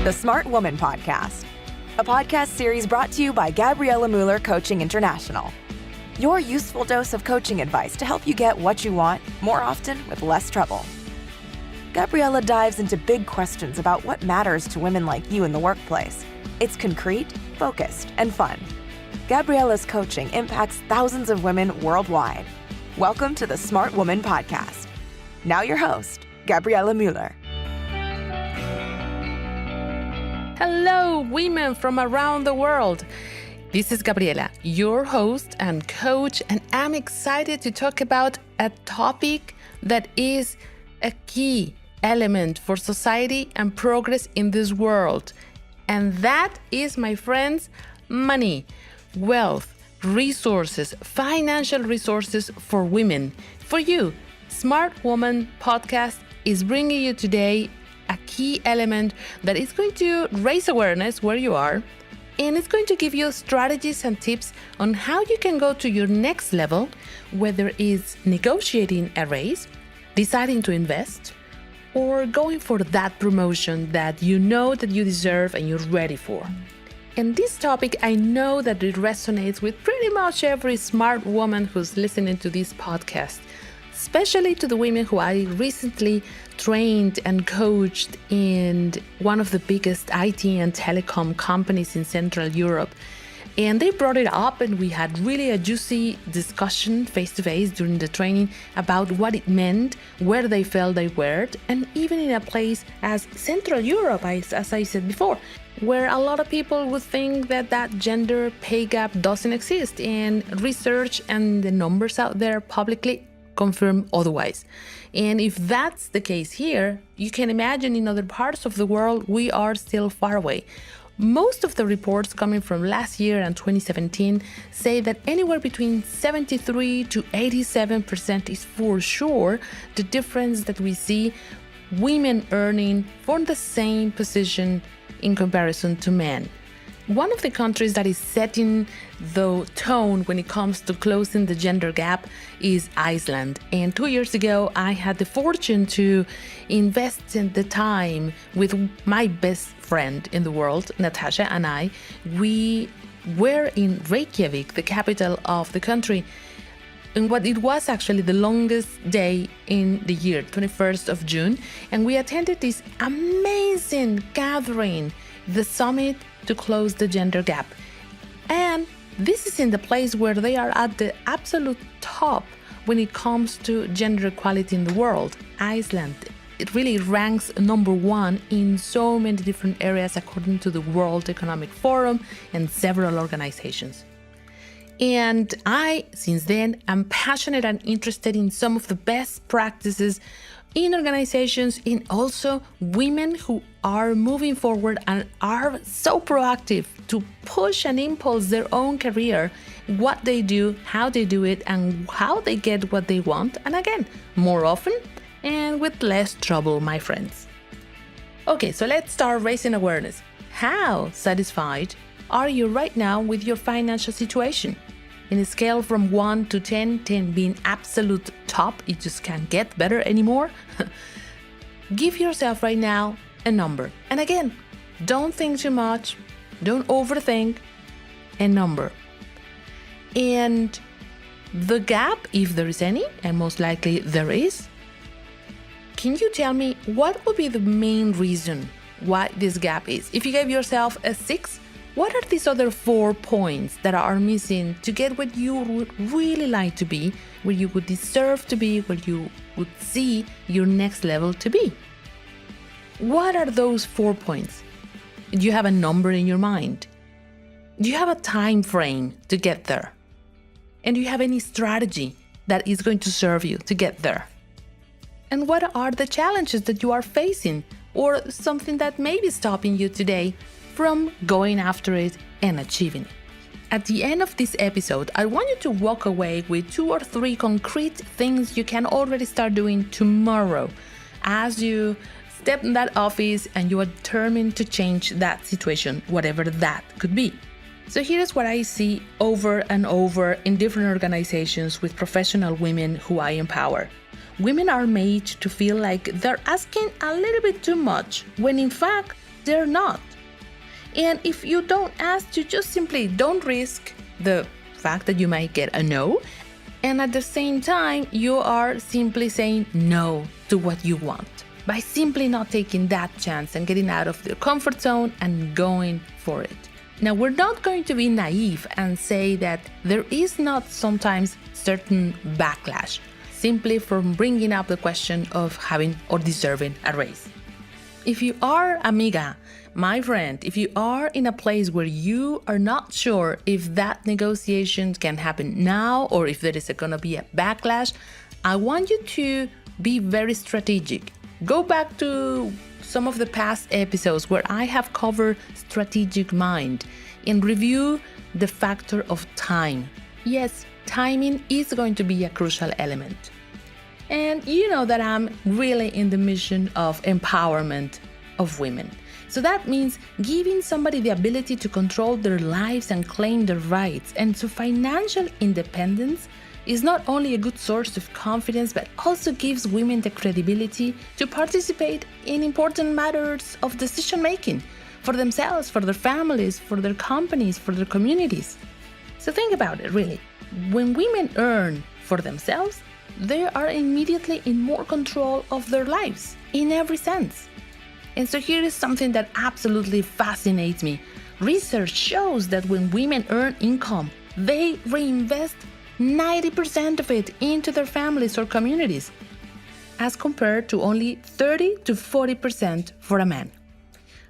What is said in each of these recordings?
the Smart Woman Podcast, a podcast series brought to you by Gabriela Mueller Coaching International. Your useful dose of coaching advice to help you get what you want more often with less trouble. Gabriela dives into big questions about what matters to women like you in the workplace. It's concrete, focused, and fun. Gabriela's coaching impacts thousands of women worldwide. Welcome to the Smart Woman Podcast. Now your host, Gabriela Mueller. Hello, women from around the world. This is Gabriela, your host and coach, and I'm excited to talk about a topic that is a key element for society and progress in this world. And that is, my friends, money, wealth, resources, financial resources for women. For you, Smart Woman Podcast is bringing you today a key element that is going to raise awareness where you are, and it's going to give you strategies and tips on how you can go to your next level, whether it's negotiating a raise, deciding to invest, or going for that promotion that you know that you deserve and you're ready for. And this topic, I know that it resonates with pretty much every smart woman who's listening to this podcast, especially to the women who I recently trained and coached in one of the biggest IT and telecom companies in Central Europe. And they brought it up, and we had really a juicy discussion face-to-face during the training about what it meant, where they felt they were, and even in a place as Central Europe, as I said before, where a lot of people would think that gender pay gap doesn't exist, and research and the numbers out there publicly confirm otherwise. And if that's the case here, you can imagine in other parts of the world, we are still far away. Most of the reports coming from last year and 2017 say that anywhere between 73 to 87% is for sure the difference that we see women earning for the same position in comparison to men. One of the countries that is setting the tone when it comes to closing the gender gap is Iceland. And 2 years ago, I had the fortune to invest in the time with my best friend in the world, Natasha, and I. We were in Reykjavik, the capital of the country, in what it was actually the longest day in the year, 21st of June. And we attended this amazing gathering, the summit to close the gender gap. And this is in the place where they are at the absolute top when it comes to gender equality in the world. Iceland, it really ranks number one in so many different areas according to the World Economic Forum and several organizations. And I, since then, am passionate and interested in some of the best practices in organizations, and also women who are moving forward and are so proactive to push and impulse their own career, what they do, how they do it, and how they get what they want. And again, more often and with less trouble, my friends. Okay, so let's start raising awareness. How satisfied are you right now with your financial situation? In a scale from 1 to 10, 10 being absolute top, it just can't get better anymore. Give yourself right now a number. And again, don't think too much, don't overthink, a number. And the gap, if there is any, and most likely there is, can you tell me what would be the main reason why this gap is? If you gave yourself a 6, what are these other 4 points that are missing to get what you would really like to be, where you would deserve to be, where you would see your next level to be? What are those 4 points? Do you have a number in your mind? Do you have a time frame to get there? And do you have any strategy that is going to serve you to get there? And what are the challenges that you are facing, or something that may be stopping you today from going after it and achieving it? At the end of this episode, I want you to walk away with 2 or 3 concrete things you can already start doing tomorrow as you step in that office and you are determined to change that situation, whatever that could be. So here's what I see over and over in different organizations with professional women who I empower. Women are made to feel like they're asking a little bit too much, when in fact, They're not. And if you don't ask, you just simply don't risk the fact that you might get a no. And at the same time, you are simply saying no to what you want by simply not taking that chance and getting out of the comfort zone and going for it. Now, we're not going to be naive and say that there is not sometimes certain backlash simply from bringing up the question of having or deserving a raise. If you are, amiga, my friend, if you are in a place where you are not sure if that negotiation can happen now or if there is going to be a backlash, I want you to be very strategic. Go back to some of the past episodes where I have covered strategic mind and review the factor of time. Yes, timing is going to be a crucial element. And you know that I'm really in the mission of empowerment of women. So that means giving somebody the ability to control their lives and claim their rights. And so financial independence is not only a good source of confidence, but also gives women the credibility to participate in important matters of decision making for themselves, for their families, for their companies, for their communities. So think about it, really. When women earn for themselves, they are immediately in more control of their lives in every sense. And so here is something that absolutely fascinates me. Research shows that when women earn income, they reinvest 90% of it into their families or communities, as compared to only 30 to 40% for a man.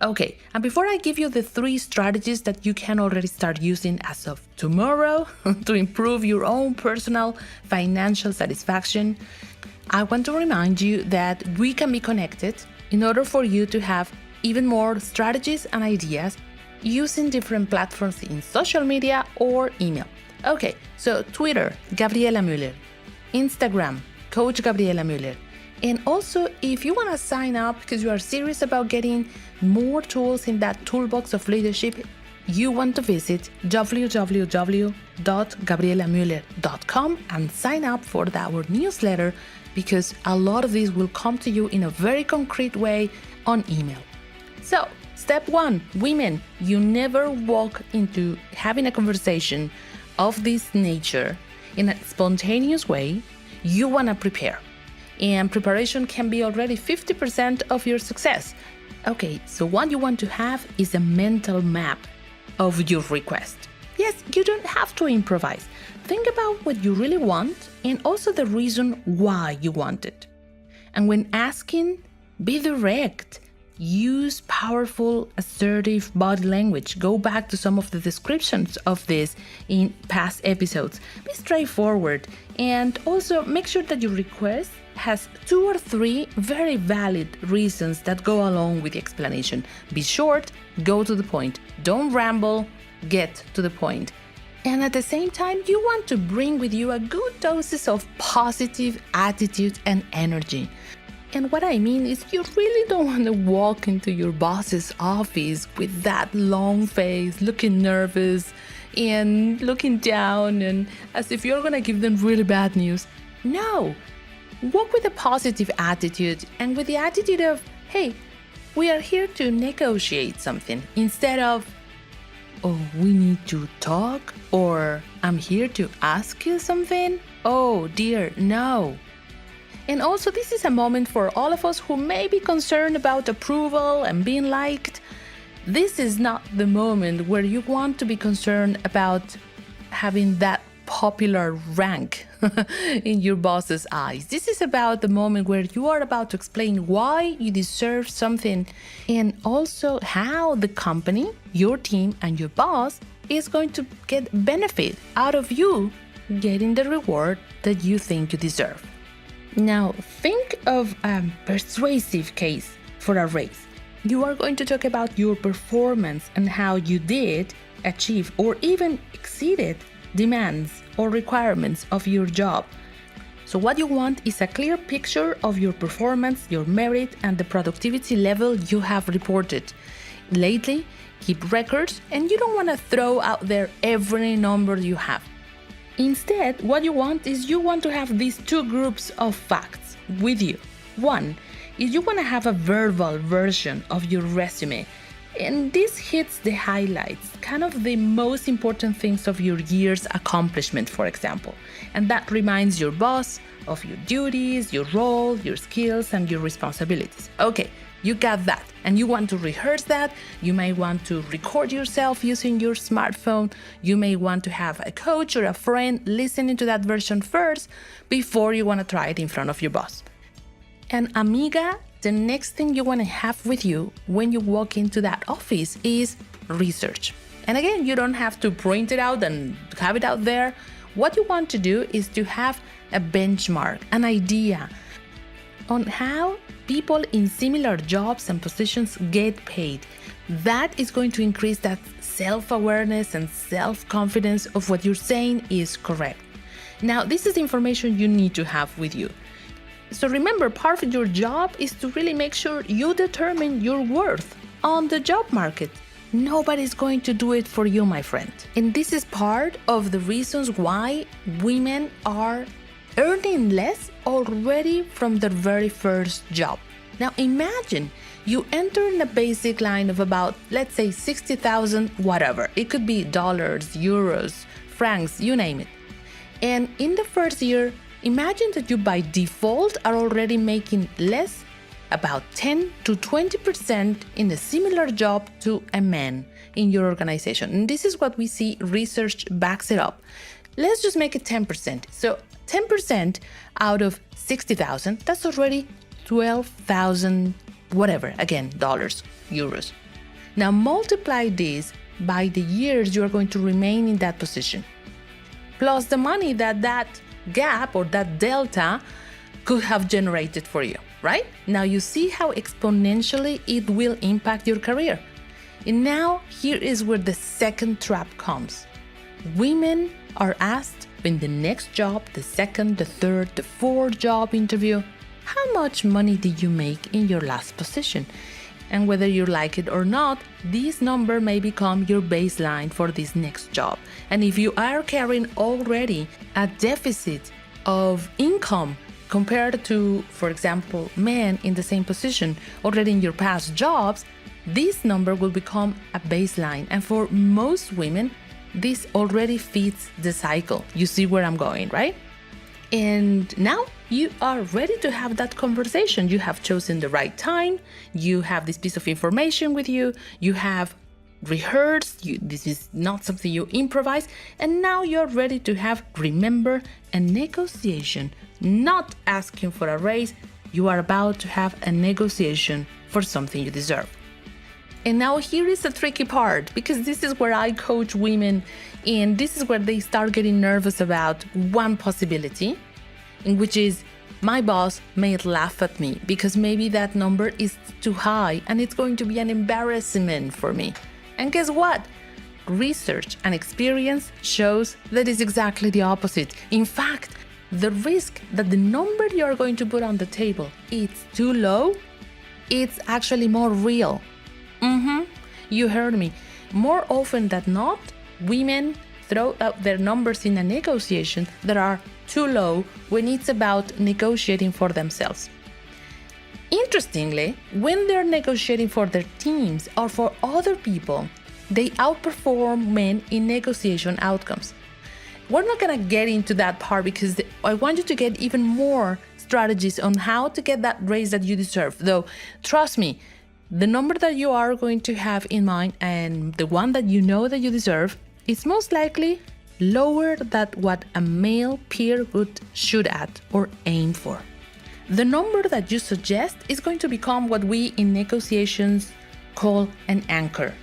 Okay, and before I give you the 3 strategies that you can already start using as of tomorrow to improve your own personal financial satisfaction, I want to remind you that we can be connected in order for you to have even more strategies and ideas using different platforms in social media or email. Okay, so Twitter, Gabriela Mueller, Instagram, Coach Gabriela Mueller. And also, if you want to sign up because you are serious about getting more tools in that toolbox of leadership, you want to visit www.gabrielamueller.com and sign up for our newsletter, because a lot of these will come to you in a very concrete way on email. So, step 1, women, you never walk into having a conversation of this nature in a spontaneous way. You want to prepare. And preparation can be already 50% of your success. Okay, so what you want to have is a mental map of your request. Yes, you don't have to improvise. Think about what you really want and also the reason why you want it. And when asking, be direct. Use powerful, assertive body language. Go back to some of the descriptions of this in past episodes. Be straightforward, and also make sure that your request has 2 or 3 very valid reasons that go along with the explanation. Be short, go to the point. Don't ramble, get to the point. And at the same time, you want to bring with you a good doses of positive attitude and energy. And what I mean is, you really don't want to walk into your boss's office with that long face, looking nervous and looking down and as if you're going to give them really bad news. No, walk with a positive attitude and with the attitude of, hey, we are here to negotiate something, instead of, oh, we need to talk, or I'm here to ask you something. Oh dear, no. And also, this is a moment for all of us who may be concerned about approval and being liked. This is not the moment where you want to be concerned about having that popular rank in your boss's eyes. This is about the moment where you are about to explain why you deserve something, and also how the company, your team, and your boss is going to get benefit out of you getting the reward that you think you deserve. Now, think of a persuasive case for a raise. You are going to talk about your performance and how you did achieve or even exceeded demands or requirements of your job. So what you want is a clear picture of your performance, your merit, and the productivity level you have reported lately. Keep records, and you don't want to throw out there every number you have. Instead, what you want is, you want to have these 2 groups of facts with you. One is, you want to have a verbal version of your resume And this hits the highlights, kind of the most important things of your year's accomplishment, for example. And that reminds your boss of your duties, your role, your skills, and your responsibilities. Okay, you got that. And you want to rehearse that. You may want to record yourself using your smartphone. You may want to have a coach or a friend listening to that version first before you want to try it in front of your boss. And amiga, the next thing you want to have with you when you walk into that office is research. And again, you don't have to print it out and have it out there. What you want to do is to have a benchmark, an idea on how people in similar jobs and positions get paid. That is going to increase that self-awareness and self-confidence of what you're saying is correct. Now, this is information you need to have with you. So remember, part of your job is to really make sure you determine your worth on the job market. Nobody's going to do it for you, my friend. And this is part of the reasons why women are earning less already from their very first job. Now imagine you enter in a basic line of about, let's say 60,000, whatever. It could be dollars, euros, francs, you name it. And in the first year, imagine that you by default are already making less, about 10 to 20% in a similar job to a man in your organization. And this is what we see, research backs it up. Let's just make it 10%. So 10% out of 60,000, that's already 12,000, whatever, again, dollars, euros. Now multiply this by the years you are going to remain in that position, plus the money that gap or that delta could have generated for you, right? Now you see how exponentially it will impact your career. And now here is where the second trap comes. Women are asked in the next job, the second, the third, the fourth job interview, how much money did you make in your last position? And whether you like it or not, this number may become your baseline for this next job. And if you are carrying already a deficit of income compared to, for example, men in the same position already in your past jobs, this number will become a baseline. And for most women, this already fits the cycle. You see where I'm going, right? And now you are ready to have that conversation. You have chosen the right time. You have this piece of information with you. You have rehearsed. This is not something you improvise. And now you're ready to have, remember, a negotiation, not asking for a raise. You are about to have a negotiation for something you deserve. And now here is the tricky part, because this is where I coach women, and this is where they start getting nervous about one possibility, in which is my boss may laugh at me because maybe that number is too high and it's going to be an embarrassment for me. And guess what? Research and experience shows that it's exactly the opposite. In fact, the risk that the number you're going to put on the table is too low, it's actually more real. You heard me. More often than not, women throw out their numbers in a negotiation that are too low when it's about negotiating for themselves. Interestingly, when they're negotiating for their teams or for other people, they outperform men in negotiation outcomes. We're not going to get into that part because I want you to get even more strategies on how to get that raise that you deserve. Though, trust me, the number that you are going to have in mind and the one that you know that you deserve is most likely lower than what a male peer would shoot at or aim for. The number that you suggest is going to become what we in negotiations call an anchor.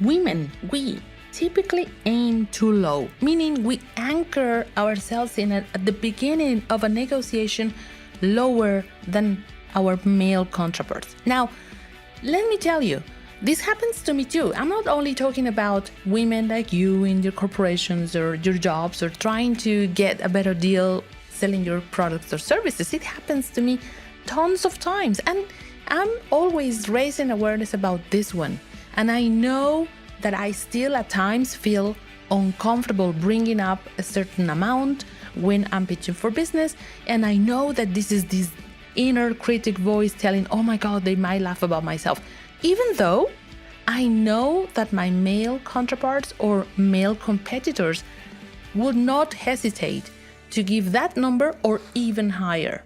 Women, we typically aim too low, meaning we anchor ourselves at the beginning of a negotiation lower than our male counterparts. Now, let me tell you, this happens to me too. I'm not only talking about women like you in your corporations or your jobs or trying to get a better deal selling your products or services. It happens to me tons of times. And I'm always raising awareness about this one. And I know that I still at times feel uncomfortable bringing up a certain amount when I'm pitching for business. And I know that this is this inner critic voice telling, oh my God, they might laugh about myself. Even though I know that my male counterparts or male competitors would not hesitate to give that number or even higher.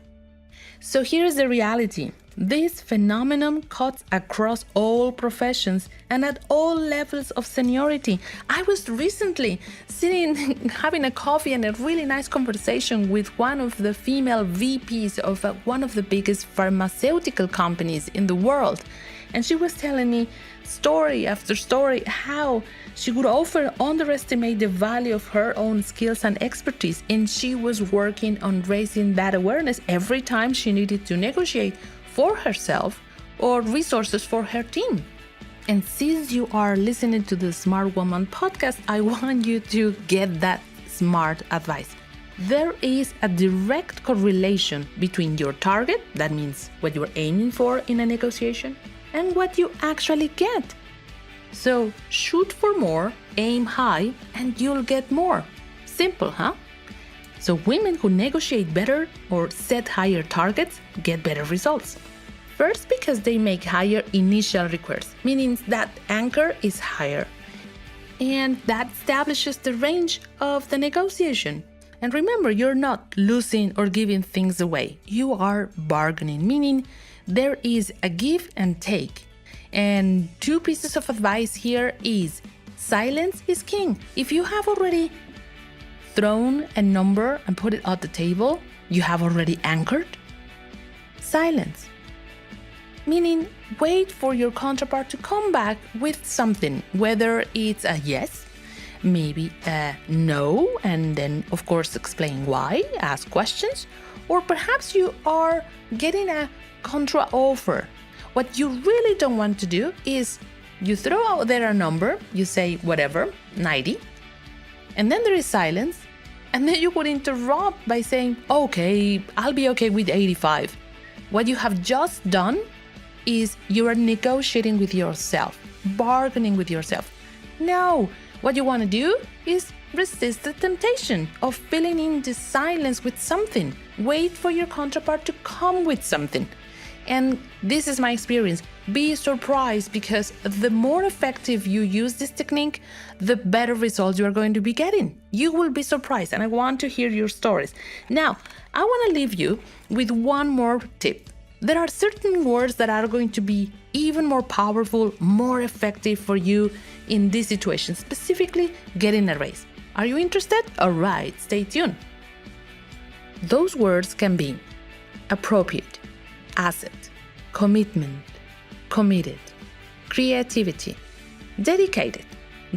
So here's the reality. This phenomenon cuts across all professions and at all levels of seniority. I was recently sitting having a coffee and a really nice conversation with one of the female VPs of one of the biggest pharmaceutical companies in the world. And she was telling me story after story how she would often underestimate the value of her own skills and expertise, and she was working on raising that awareness every time she needed to negotiate for herself or resources for her team. And since you are listening to the Smart Woman podcast, I want you to get that smart advice. There is a direct correlation between your target, that means what you're aiming for in a negotiation, and what you actually get. So shoot for more, aim high, and you'll get more. Simple, huh? So women who negotiate better or set higher targets get better results. First, because they make higher initial requests, meaning that anchor is higher. And that establishes the range of the negotiation. And remember, you're not losing or giving things away. You are bargaining, meaning there is a give and take. And 2 pieces of advice here is silence is king. If you have already thrown a number and put it on the table, you have already anchored. Silence, meaning wait for your counterpart to come back with something, whether it's a yes, maybe a no, and then of course explain why, ask questions, or perhaps you are getting a contra offer. What you really don't want to do is you throw out there a number, you say whatever, 90, and then there is silence, and then you would interrupt by saying, okay, I'll be okay with 85. What you have just done is you are negotiating with yourself, bargaining with yourself. No, what you want to do is resist the temptation of filling in the silence with something. Wait for your counterpart to come with something. And this is my experience. Be surprised, because the more effective you use this technique, the better results you are going to be getting. You will be surprised, and I want to hear your stories. Now, I want to leave you with one more tip. There are certain words that are going to be even more powerful, more effective for you in this situation, specifically getting a raise. Are you interested? All right, stay tuned. Those words can be appropriate, asset, commitment, committed, creativity, dedicated,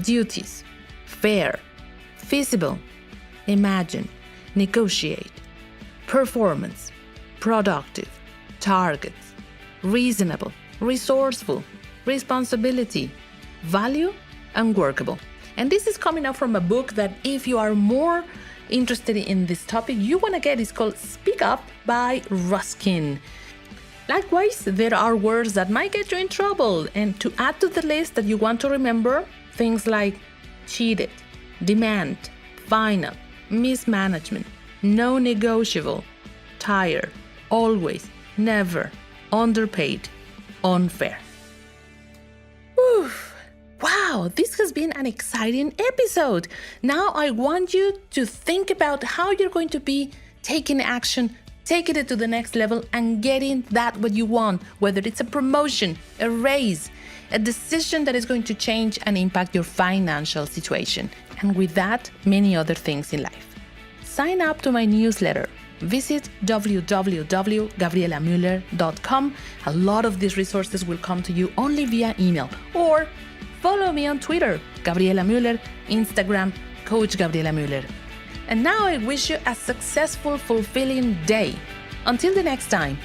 duties, fair, feasible, imagine, negotiate, performance, productive, targets, reasonable, resourceful, responsibility, value, and workable. And this is coming out from a book that if you are more interested in this topic, you want to get. It's called Speak Up by Ruskin. Likewise, there are words that might get you in trouble, and to add to the list that you want to remember, things like cheated, demand, final, mismanagement, no negotiable, tired, always, never, underpaid, unfair. Whew. Wow, this has been an exciting episode. Now I want you to think about how you're going to be taking action, taking it to the next level, and getting that what you want, whether it's a promotion, a raise, a decision that is going to change and impact your financial situation, and with that, many other things in life. Sign up to my newsletter. Visit www.gabrielamueller.com. A lot of these resources will come to you only via email, or follow me on Twitter, Gabriela Mueller, Instagram, Coach Gabriela Mueller. And now I wish you a successful, fulfilling day. Until the next time.